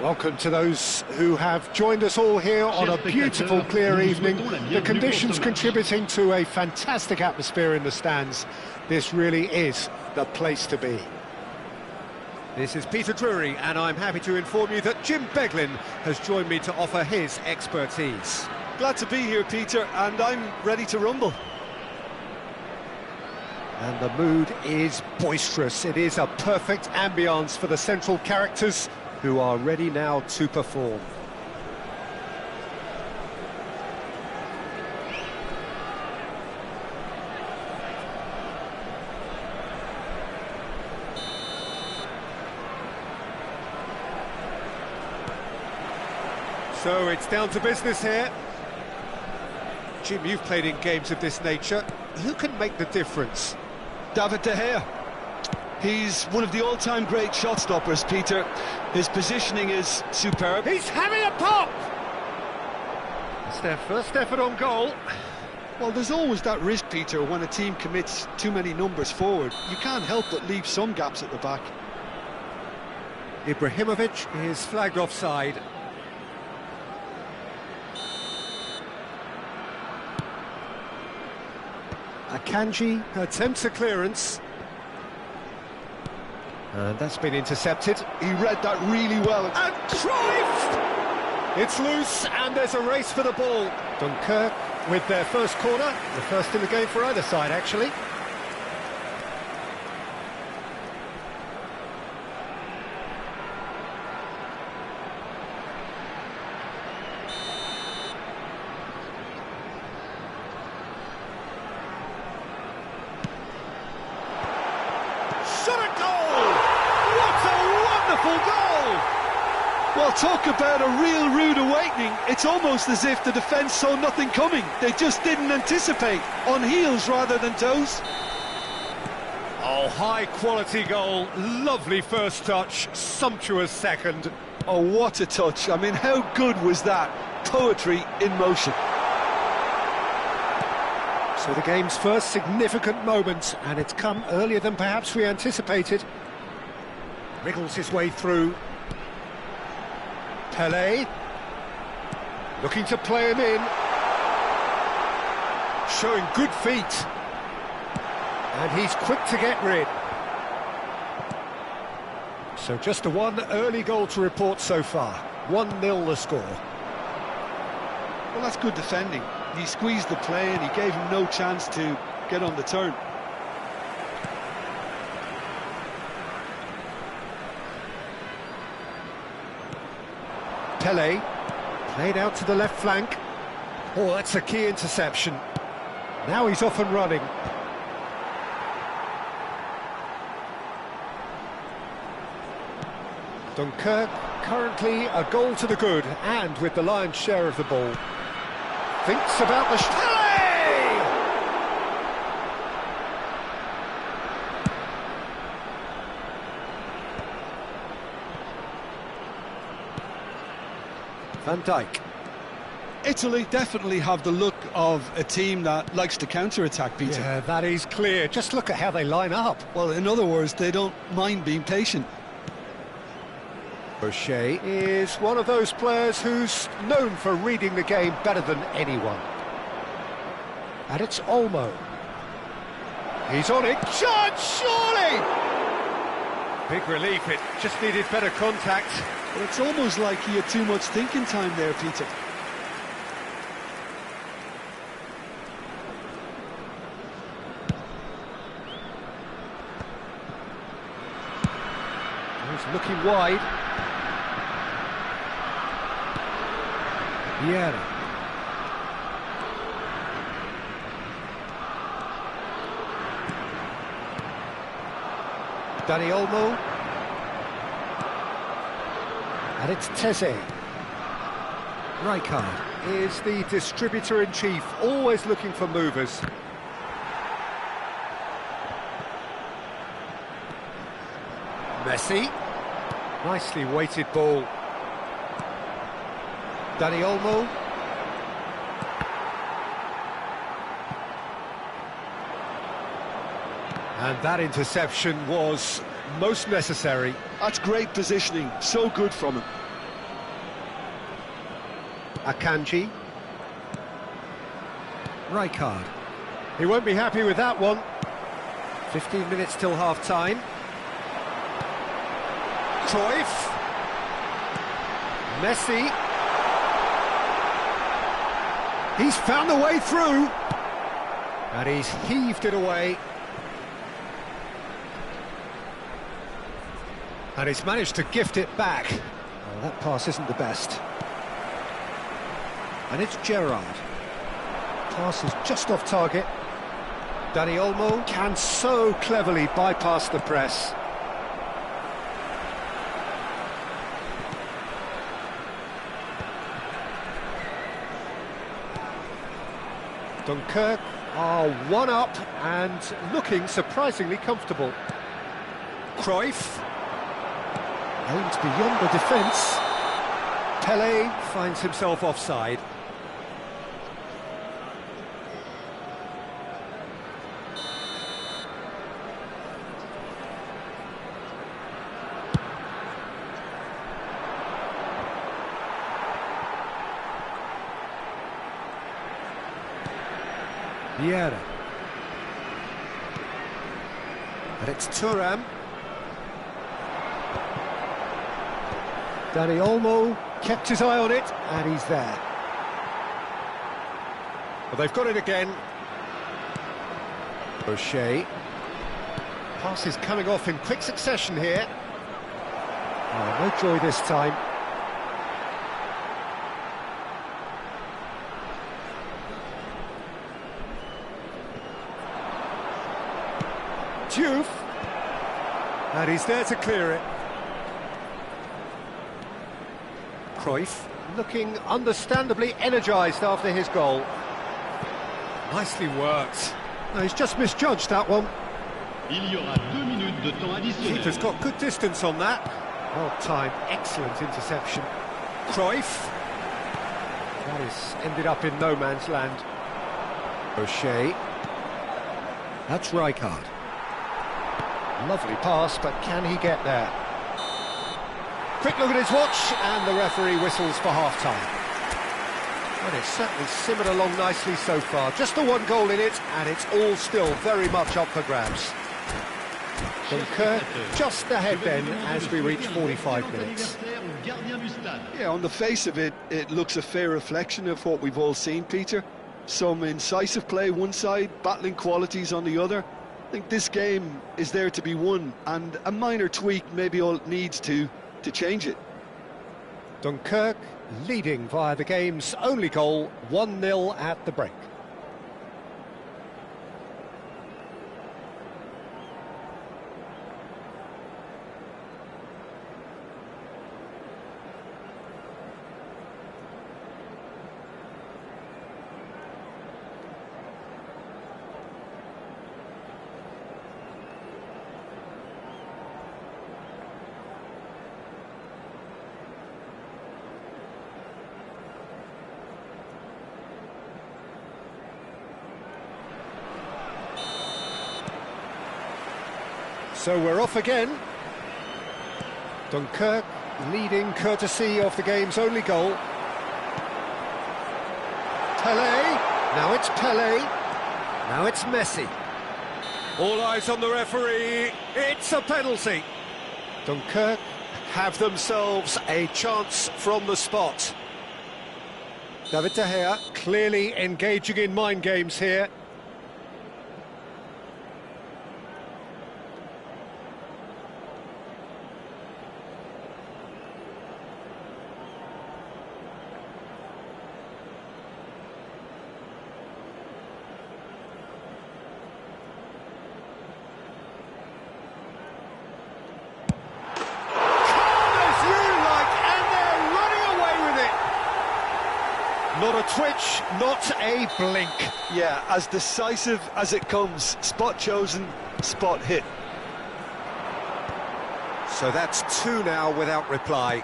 Welcome to those who have joined us all here on a beautiful, clear evening. The conditions contributing to a fantastic atmosphere in the stands. This really is the place to be. This is Peter Drury, and I'm happy to inform you that Jim Beglin has joined me to offer his expertise. Glad to be here, Peter, and I'm ready to rumble. And the mood is boisterous. It is a perfect ambience for the central characters, who are ready now to perform. So it's down to business here. Jim, you've played in games of this nature. Who can make the difference? David De Gea. He's one of the all-time great shot stoppers, Peter. His positioning is superb. He's having a pop! It's their first effort on goal. Well, there's always that risk, Peter, when a team commits too many numbers forward. You can't help but leave some gaps at the back. Ibrahimovic is flagged offside. Akanji attempts a clearance. And that's been intercepted. He read that really well. And Cruyff! It's loose, and there's a race for the ball. Dunkirk with their first corner, the first in the game for either side, actually. Well, talk about a real rude awakening. It's almost as if the defence saw nothing coming. They just didn't anticipate. On heels rather than toes. Oh, high-quality goal. Lovely first touch. Sumptuous second. Oh, what a touch. I mean, how good was that? Poetry in motion. So the game's first significant moment, and it's come earlier than perhaps we anticipated. Wriggles his way through. Pelé, looking to play him in, showing good feet, and he's quick to get rid. So just the one early goal to report so far, 1-0 the score. Well, that's good defending. He squeezed the play and he gave him no chance to get on the turn. Pelé, played out to the left flank. Oh, that's a key interception. Now he's off and running. Dunkirk currently a goal to the good, and with the lion's share of the ball. Thinks about the... Pelé! Van Dijk. Italy definitely have the look of a team that likes to counter-attack, Peter. Yeah, that is clear. Just look at how they line up. Well, in other words, they don't mind being patient. O'Shea is one of those players who's known for reading the game better than anyone. And it's Olmo. He's on it. Shot, surely! Big relief, it just needed better contact. But it's almost like he had too much thinking time there, Peter. He's looking wide. Yeah. Dani Olmo. And it's Teze. Rijkaard is the distributor-in-chief, always looking for movers. Messi. Nicely weighted ball. Dani Olmo. And that interception was most necessary. That's great positioning, so good from him. Akanji. Rijkaard. He won't be happy with that one. 15 minutes till half-time. Cruyff. Messi. He's found a way through. And he's heaved it away. And he's managed to gift it back. Well, that pass isn't the best. And it's Gerrard. Pass is just off target. Dani Olmo can so cleverly bypass the press. Dunkirk are one up and looking surprisingly comfortable. Cruyff. Aimed beyond the defence. Pele finds himself offside. Vieira. And it's Thuram. Dani Olmo kept his eye on it, and he's there. Well, they've got it again. O'Shea. Pass is coming off in quick succession here. Oh, no joy this time. Diouf. And he's there to clear it. Cruyff looking understandably energised after his goal. Nicely worked. No, he's just misjudged that one. Keeper's got good distance on that. Well timed, excellent interception. Cruyff. That has ended up in no man's land. O'Shea. That's Rijkaard. Lovely pass, but can he get there? Quick look at his watch, and the referee whistles for half-time. And it's certainly simmered along nicely so far. Just the one goal in it, and it's all still very much up for grabs. Dunkirk just ahead then as we reach 45 minutes. Yeah, on the face of it, it looks a fair reflection of what we've all seen, Peter. Some incisive play one side, battling qualities on the other. I think this game is there to be won, and a minor tweak maybe all it needs to change it. Dunkirk leading via the game's only goal, 1-0 at the break. So we're off again. Dunkirk leading courtesy of the game's only goal. Pele, now it's Pele, now it's Messi. All eyes on the referee, it's a penalty. Dunkirk have themselves a chance from the spot. David De Gea clearly engaging in mind games here. Not a twitch, not a blink. Yeah, as decisive as it comes. Spot chosen, spot hit. So that's two now without reply.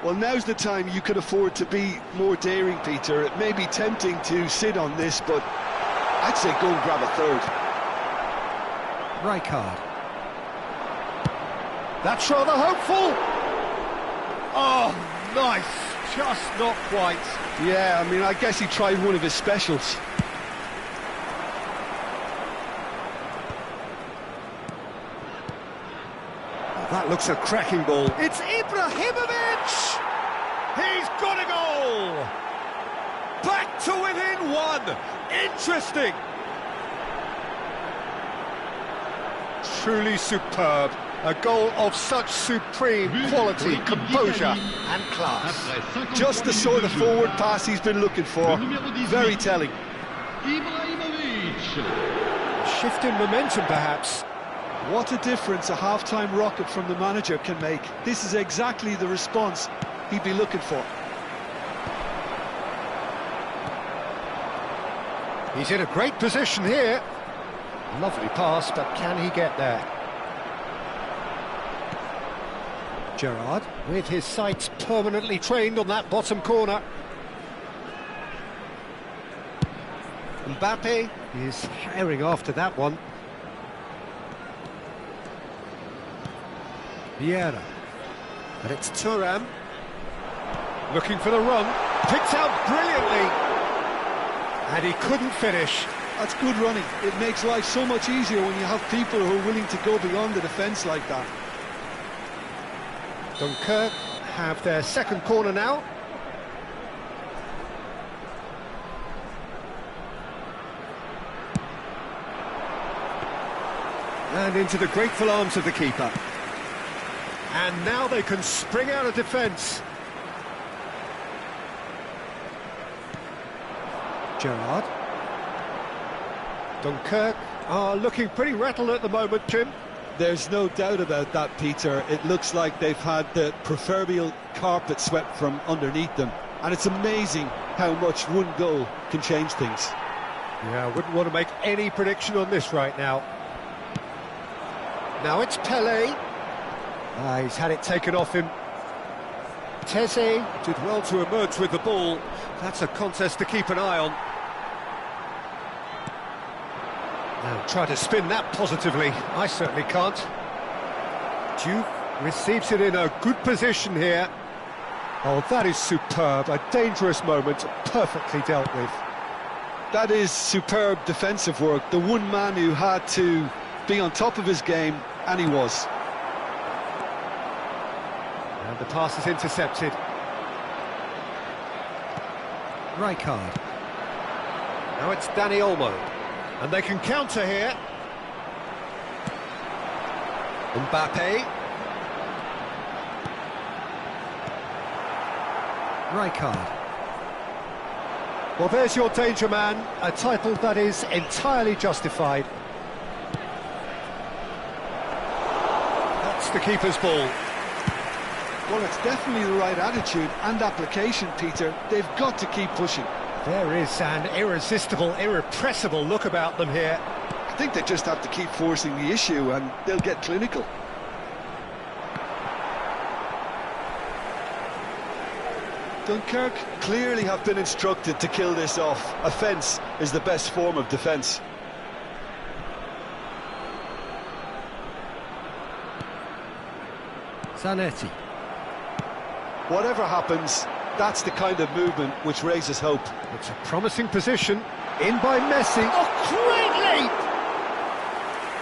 Well, now's the time you could afford to be more daring, Peter. It may be tempting to sit on this, but I'd say go and grab a third. Rijkaard. That's rather hopeful. Oh, nice just not quite. Yeah, I mean, I guess he tried one of his specials. That looks a cracking ball. It's Ibrahimovic! He's got a goal! Back to within one! Interesting! Truly superb. A goal of such supreme quality, composure and class. Just the sort of forward pass he's been looking for. Very telling. Shift in momentum, perhaps. What a difference a half-time rocket from the manager can make. This is exactly the response he'd be looking for. He's in a great position here. Lovely pass, but can he get there? Gerrard, with his sights permanently trained on that bottom corner. Mbappe is herring after that one. Vieira. And it's Thuram. Looking for the run. Picked out brilliantly. And he couldn't finish. That's good running. It makes life so much easier when you have people who are willing to go beyond the defence like that. Dunkirk have their second corner now. And into the grateful arms of the keeper. And now they can spring out of defence. Gerrard. Dunkirk are looking pretty rattled at the moment, Jim. There's no doubt about that, Peter. It looks like they've had the proverbial carpet swept from underneath them. And it's amazing how much one goal can change things. Yeah, I wouldn't want to make any prediction on this right now. Now it's Pelé. He's had it taken off him. Teze did well to emerge with the ball. That's a contest to keep an eye on. Now try to spin that positively. I certainly can't. Duke receives it in a good position here. Oh, that is superb. A dangerous moment, perfectly dealt with. That is superb defensive work. The one man who had to be on top of his game, and he was. And the pass is intercepted. Rijkaard. Now it's Dani Olmo. And they can counter here. Mbappe. Rijkaard. Well, there's your danger man, a title that is entirely justified. That's the keeper's ball. Well, it's definitely the right attitude and application, Peter. They've got to keep pushing. There is an irresistible, irrepressible look about them here. I think they just have to keep forcing the issue and they'll get clinical. Dunkirk clearly have been instructed to kill this off. Offence is the best form of defence. Zanetti. Whatever happens, that's the kind of movement which raises hope. It's a promising position. In by Messi. Oh, great leap!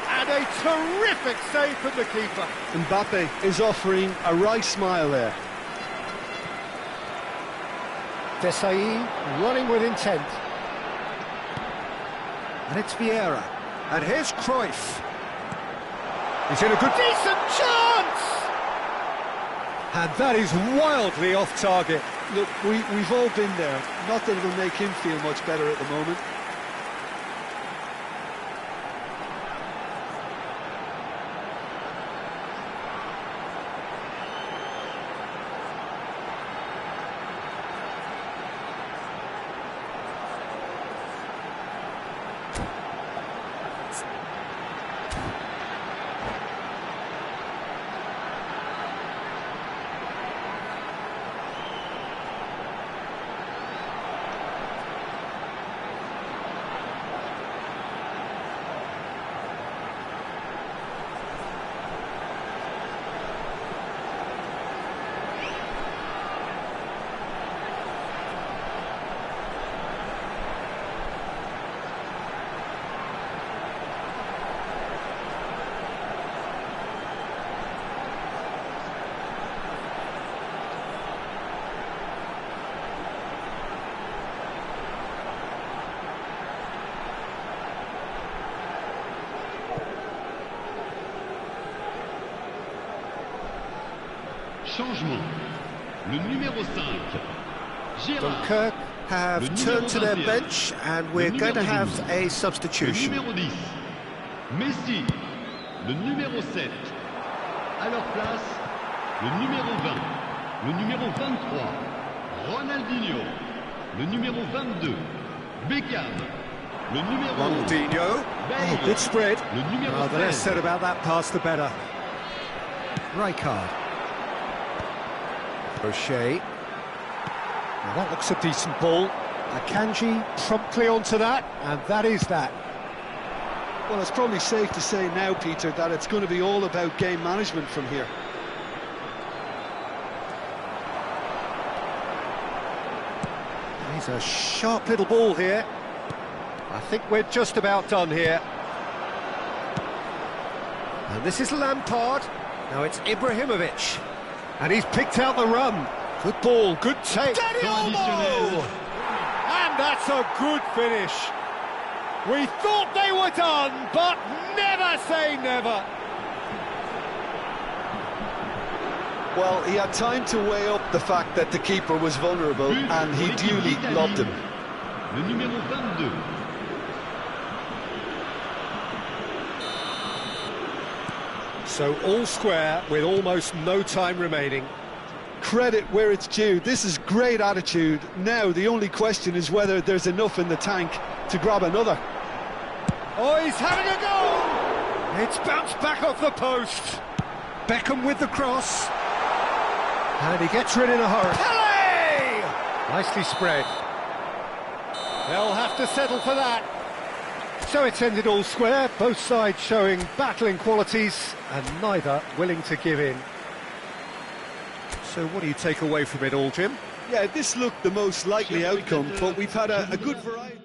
And a terrific save from the keeper. Mbappe is offering a wry smile there. Desailly running with intent. And it's Vieira. And here's Cruyff. He's in a good... Decent chance! And that is wildly off target. Look, we've all been there. Not that it'll make him feel much better at the moment. Changement. Le numéro 5. Gérard. Dunkirk have Le turned to their numéro 21. bench, and we're Le going to numéro have 12. a Le substitution. numéro 10. Messi. Le numéro 7. À leur place, le numéro 20. Le numéro 23. Ronaldinho. Le numéro 22. Beckham. Le numéro 11. Ronaldinho. Bale. Oh, good spread. Le numéro Oh, the less 16. said about that pass, the better. Rijkaard. O'Shea. Now that looks a decent ball. Akanji promptly onto that, and that is that. Well, it's probably safe to say now, Peter, that it's going to be all about game management from here. He's a sharp little ball here. I think we're just about done here. And this is Lampard. Now it's Ibrahimovic. And he's picked out the run. Good ball, good take. Temps additionnel. And that's a good finish. We thought they were done, but never say never. Well, he had time to weigh up the fact that the keeper was vulnerable, But and he pour l'équipe duly d'Italie. lobbed him. Le numéro 22. So all square with almost no time remaining. Credit where it's due. This is great attitude. Now, the only question is whether there's enough in the tank to grab another. Oh, he's having a go! It's bounced back off the post. Beckham with the cross. And he gets rid in a hurry. Pele! Nicely spread. They'll have to settle for that. So it's ended all square, both sides showing battling qualities and neither willing to give in. So what do you take away from it all, Jim? Yeah, this looked the most likely outcome, but we've had a good variety.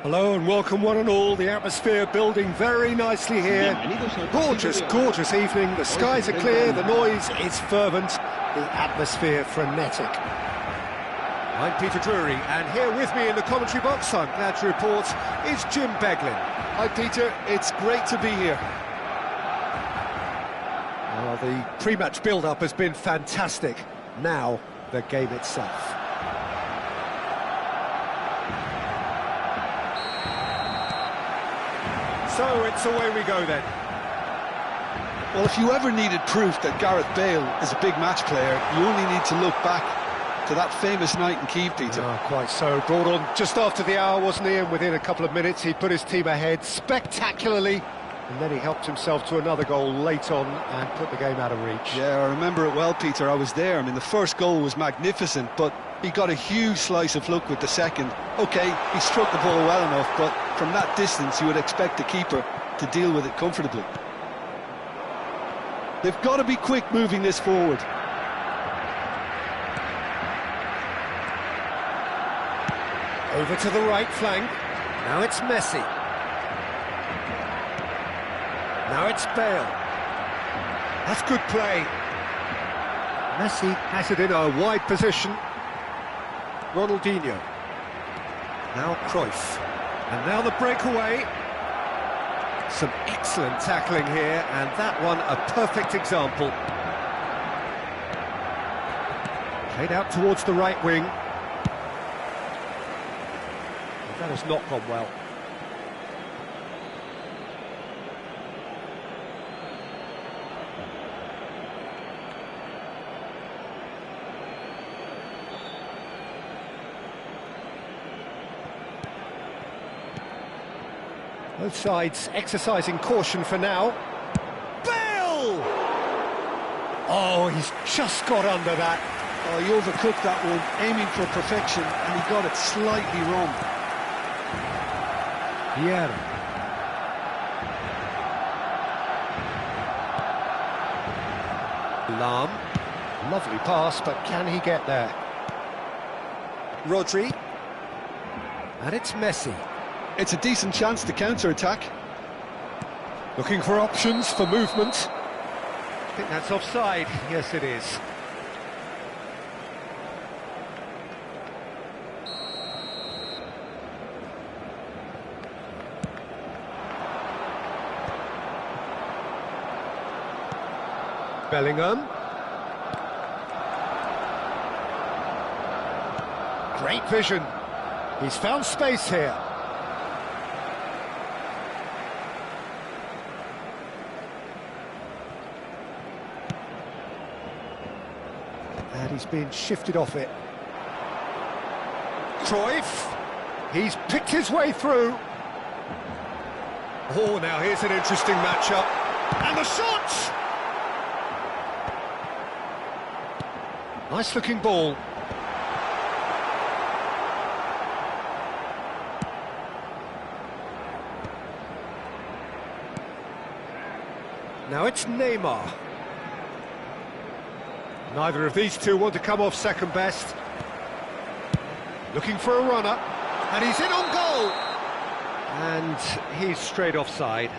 Hello and welcome one and all. The atmosphere building very nicely here. Gorgeous, gorgeous evening. The skies are clear, the noise is fervent, the atmosphere frenetic. I'm Peter Drury, and here with me in the commentary box, I'm glad to report, is Jim Beglin. Hi Peter, it's great to be here. Well, the pre-match build-up has been fantastic. Now, the game itself. So it's away we go then. Well, if you ever needed proof that Gareth Bale is a big match player, you only need to look back to that famous night in Kiev, Peter. Oh, quite so. Brought on just after the hour, wasn't he? And within a couple of minutes, he put his team ahead spectacularly. And then he helped himself to another goal late on and put the game out of reach. Yeah, I remember it well, Peter. I was there. I mean, the first goal was magnificent, but he got a huge slice of luck with the second. OK, he struck the ball well enough, but from that distance, you would expect the keeper to deal with it comfortably. They've got to be quick moving this forward. Over to the right flank. Now it's Messi. Now it's Bale. That's good play. Messi has it in a wide position. Ronaldinho. Now Cruyff. And now the breakaway. Some excellent tackling here, and that one a perfect example. Played out towards the right wing. That has not gone well. Both sides exercising caution for now. Bale! Oh, he's just got under that. Oh, he overcooked that one, aiming for perfection, and he got it slightly wrong. Yeah. Lam. Lovely pass, but can he get there? Rodri. And it's Messi. It's a decent chance to counter-attack. Looking for options for movement. I think that's offside. Yes, it is. Bellingham. Great vision. He's found space here. And he's been shifted off it. Cruyff. He's picked his way through. Oh, now here's an interesting matchup. And the shot! Nice looking ball. Now it's Neymar. Neither of these two want to come off second best. Looking for a runner. And he's in on goal. And he's straight offside.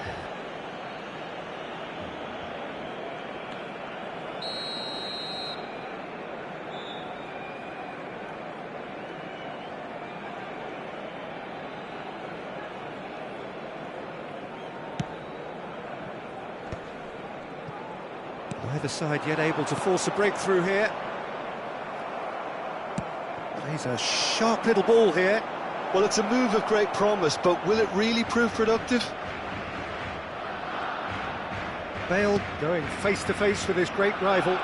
Neither side yet able to force a breakthrough here. Plays a sharp little ball here. Well, it's a move of great promise, but will it really prove productive? Bale going face-to-face with his great rival.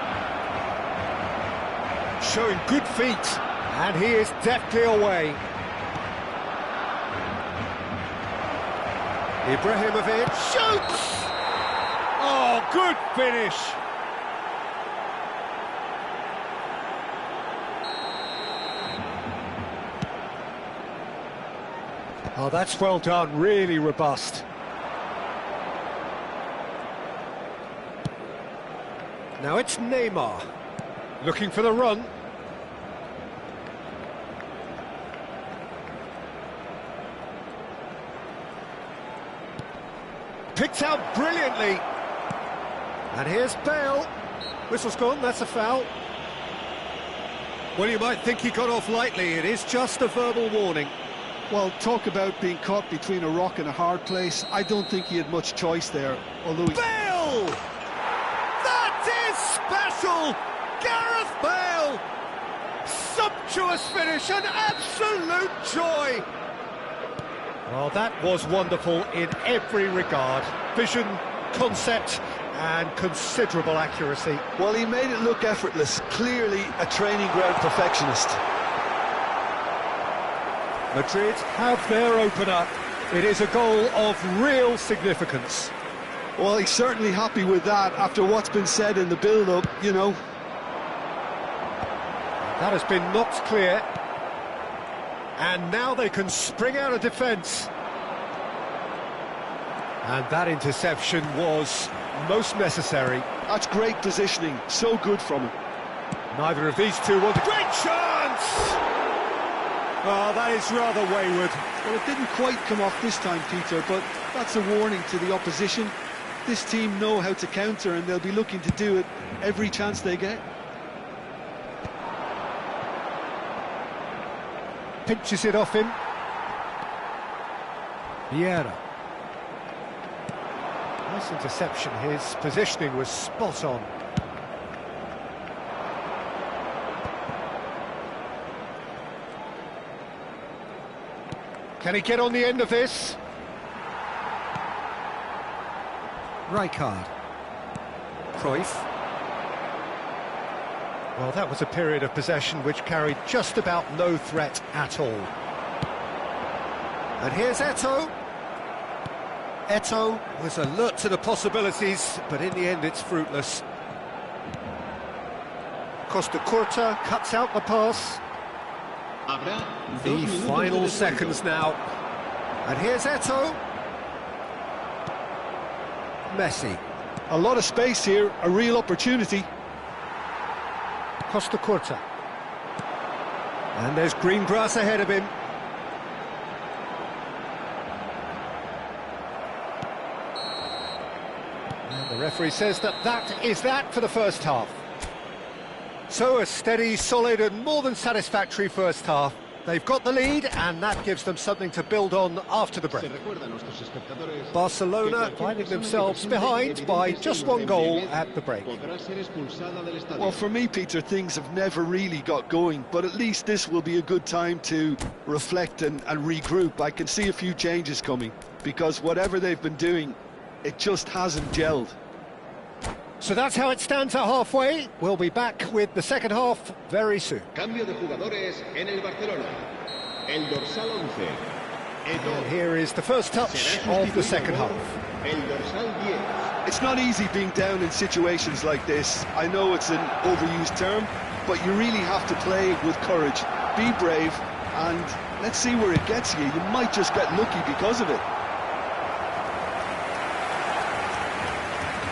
Showing good feet, and he is deftly away. Ibrahimovic shoots! Oh, good finish! Oh, that's well done, really robust. Now it's Neymar, looking for the run. picked out brilliantly. And here's Bale. Whistle's gone, that's a foul. Well, you might think he got off lightly. It is just a verbal warning. Well, talk about being caught between a rock and a hard place. I don't think he had much choice there, although he... Bale! That is special! Gareth Bale! Sumptuous finish, an absolute joy! Well, that was wonderful in every regard. Vision, concept, and considerable accuracy. Well, he made it look effortless. Clearly a training ground perfectionist. Madrid have their opener. It is a goal of real significance. Well, he's certainly happy with that after what's been said in the build-up, you know. That has been knocked clear. And now they can spring out of defence. And that interception was most necessary. That's great positioning, so good from him. Neither of these two want a great chance! Oh, that is rather wayward. Well, it didn't quite come off this time, Peter, but that's a warning to the opposition. This team know how to counter, and they'll be looking to do it every chance they get. Pinches it off him. Vieira. Nice interception. His positioning was spot on. Can he get on the end of this? Rijkaard. Cruyff. Well, that was a period of possession which carried just about no threat at all. And here's Eto'o. Eto'o was alert to the possibilities, but in the end it's fruitless. Costa Curta cuts out the pass. The final seconds now. And here's Eto'o. Messi. A lot of space here, a real opportunity. Costa Curta. And there's green grass ahead of him. And the referee says that is that for the first half. So a steady, solid and more than satisfactory first half. They've got the lead and that gives them something to build on after the break. Barcelona finding themselves behind by just one goal at the break. Well, for me, Peter, things have never really got going, but at least this will be a good time to reflect and regroup. I can see a few changes coming, because whatever they've been doing, it just hasn't gelled. So that's how it stands at halfway. We'll be back with the second half very soon. Cambio de jugadores en el Barcelona. El dorsal 11. And here is the first touch of the second half. El dorsal 10. It's not easy being down in situations like this. I know it's an overused term, but you really have to play with courage. Be brave, and let's see where it gets you. You might just get lucky because of it.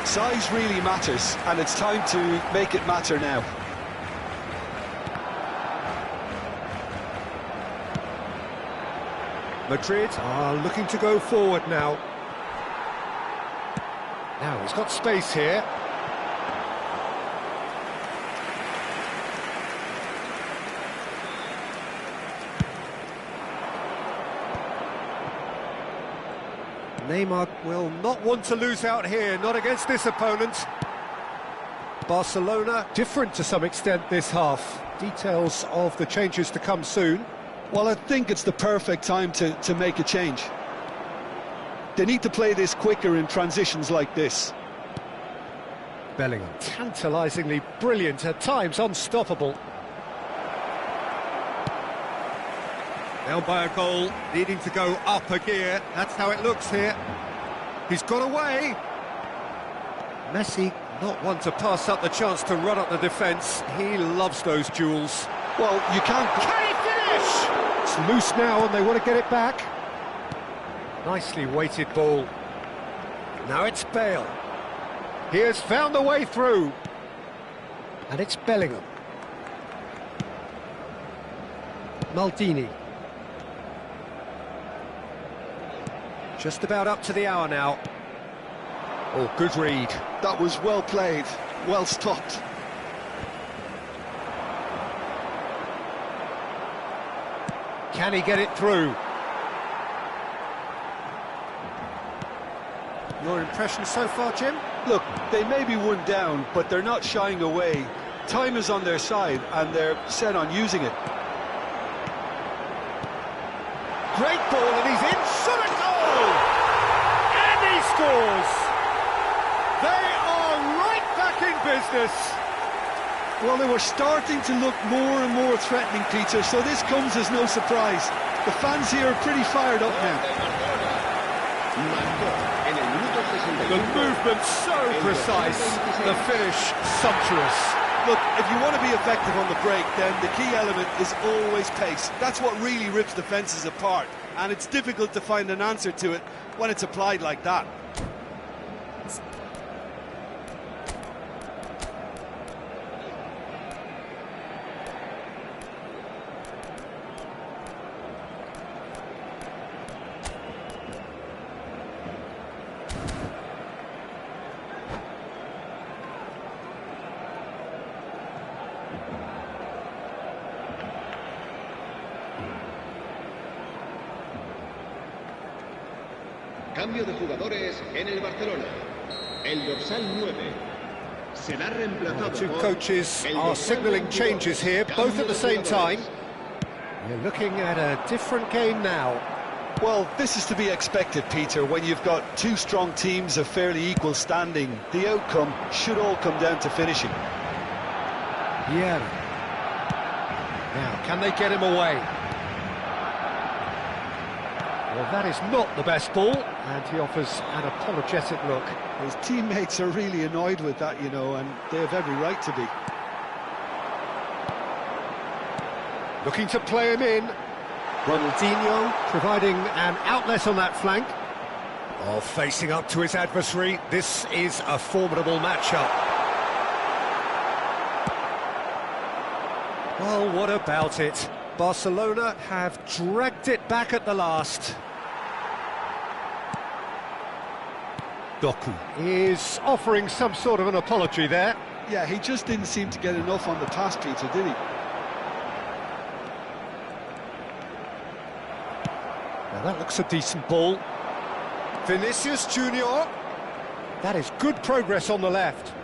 Size really matters, and it's time to make it matter now. Madrid are looking to go forward now. Now he's got space here. Neymar will not want to lose out here, not against this opponent. Barcelona different to some extent this half. Details of the changes to come soon. Well, I think it's the perfect time to make a change. They need to play this quicker in transitions like this. Bellingham, tantalisingly brilliant, at times unstoppable. Down by a goal, needing to go up a gear. That's how it looks here. He's got away. Messi, not one to pass up the chance to run up the defence. He loves those duels. Well, you can't... Can he finish? It's loose now and they want to get it back. Nicely weighted ball. Now it's Bale. He has found a way through. And it's Bellingham. Maldini. Just about up to the hour now. Oh, good read. That was well played, well stopped. Can he get it through? Your impression so far, Jim? Look, they may be one down, but they're not shying away. Time is on their side, and they're set on using it. Great ball, and he's in. Shot a goal! And he scores! They are right back in business. Well, they were starting to look more and more threatening, Peter, so this comes as no surprise. The fans here are pretty fired up now. The movement so precise, the finish sumptuous. Look, if you want to be effective on the break, then the key element is always pace. That's what really rips defences apart, and it's difficult to find an answer to it when it's applied like that. Cambio de jugadores en el Barcelona. El dorsal 9 será reemplazado. Two coaches are signalling changes here, both at the same time. You're looking at a different game now. Well, this is to be expected, Peter. When you've got two strong teams of fairly equal standing, the outcome should all come down to finishing. Yeah. Now, can they get him away? Well, that is not the best ball, and he offers an apologetic look. His teammates are really annoyed with that, you know, and they have every right to be. Looking to play him in. Ronaldinho providing an outlet on that flank. Oh, facing up to his adversary. This is a formidable matchup. Well, what about it? Barcelona have dragged it back at the last. Doku is offering some sort of an apology there. Yeah, he just didn't seem to get enough on the pass, Peter, did he? Now that looks a decent ball. Vinicius Junior. That is good progress on the left.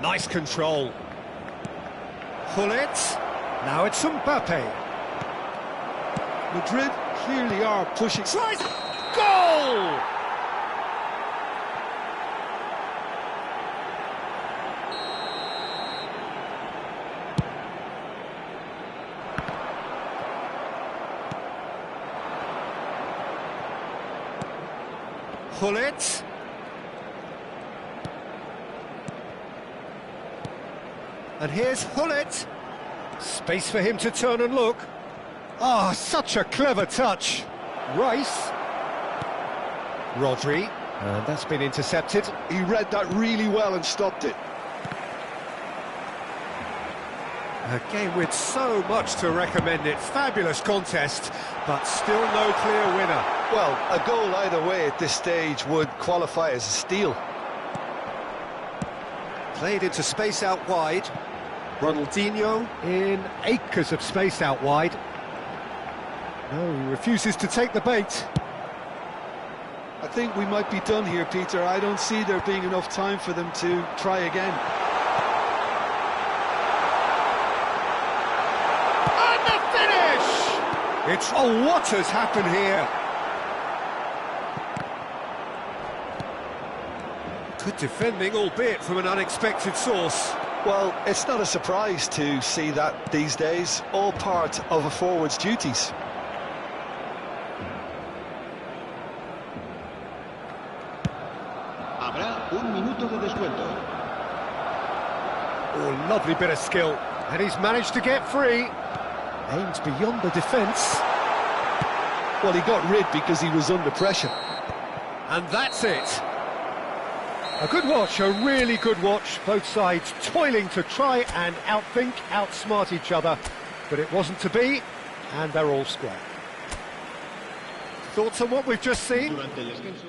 Nice control. Hullet. Now it's Mbappe. Madrid clearly are pushing. Tries. Goal! Hullet. And here's Hullet. Space for him to turn and look. Ah, such a clever touch. Rice. Rodri. And that's been intercepted. He read that really well and stopped it. A game with so much to recommend it. Fabulous contest, but still no clear winner. Well, a goal either way at this stage would qualify as a steal. Played into space out wide. Ronaldinho in acres of space out wide. No, he refuses to take the bait. I think we might be done here, Peter. I don't see there being enough time for them to try again. And the finish! It's, oh, what has happened here? Good defending, albeit from an unexpected source. Well, it's not a surprise to see that these days, all part of a forward's duties. Habrá un minuto de descuento. Oh, lovely bit of skill. And he's managed to get free. Aims beyond the defence. Well, he got rid because he was under pressure. And that's it. A good watch, a really good watch. Both sides toiling to try and outthink, outsmart each other. But it wasn't to be, and they're all square. Thoughts on what we've just seen? Durante el descanso.